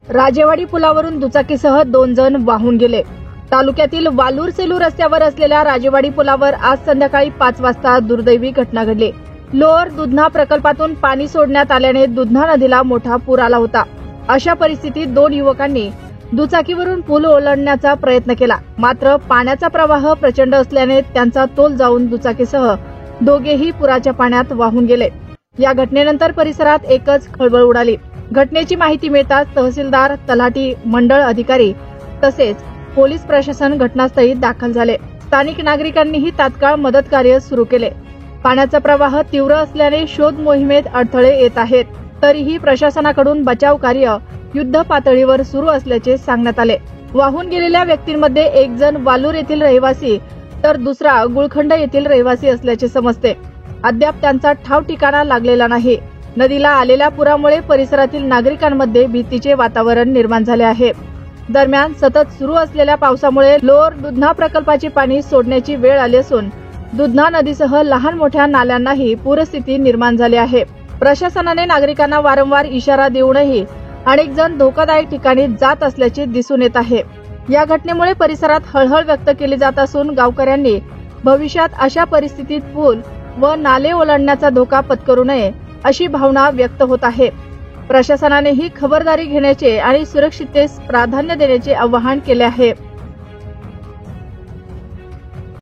राजेवाडी पुलावरून दुचाकीसह 2 जण वाहून गेले। तालुक्यातील वालूर सेलू रस्त्यावर असलेल्या राजेवाडी पुलावर आज संध्याकाळी 5 वाजता दुर्दैवी घटना घडली। लोअर दुधना प्रकल्पातून पाणी सोडण्यात आल्याने दुधना नदीला मोठा पूर आला होता। अशा परिस्थितीत 2 युवकांनी दुचाकीवरून पूल ओलांडण्याचा प्रयत्न केला, मात्र पाण्याचा प्रवाह प्रचंड असल्याने त्यांचा तोल जाऊन दुचाकीसह दोघेही पुराच्या पाण्यात वाहून गेले। या घटनेनंतर परिसरात एकच खळबळ उडाली। घटनेची माहिती मिळताच तहसीलदार, तलाठी, मंडळ अधिकारी तसेच पोलीस प्रशासन घटनास्थळी दाखल झाले। स्थानिक नागरिकांनीही तात्काळ मदत कार्य सुरू केले। पाण्याचा प्रवाह तीव्र असल्याने शोध मोहिमेत अडथळे येत आहेत, तरीही प्रशासनाकडून बचाव कार्य युद्ध पातळीवर सुरू असल्याचे सांगण्यात आले। वाहून गेलेल्या व्यक्तींमध्ये एक जण वालूर येथील रहिवासी तर दुसरा गुळखंड येथील रहिवासी असल्याचे समजते। अद्याप त्यांचा ठाव ठिकाणा लागलेला नाही। नदीला आलेल्या पुरामुळे परिसरातील नागरिकांमध्ये भीतीचे वातावरण निर्माण झाले आहे। दरम्यान सतत सुरू असलेल्या पावसामुळे लोअर दुधना प्रकल्पाचे पाणी सोडण्याची वेळ आली असून दुधना नदीसह लहान मोठ्या नाल्यांनाही पूरस्थिती निर्माण झाली आहे। प्रशासनाने नागरिकांना वारंवार इशारा देऊनही अनेक जण धोकादायक ठिकाणी जात असल्याचे दिसून येत आहे। या घटनेमुळे परिसरात हळहळ व्यक्त केली जात असून गावकऱ्यांनी भविष्यात अशा परिस्थितीत पूल व नाले ओलांडण्याचा धोका पत्करू नये अशी भावना व्यक्त होत आहे। प्रशासनानेही खबरदारी घेण्याचे आणि सुरक्षिततेस प्राधान्य देण्याचे आवाहन केले आहे।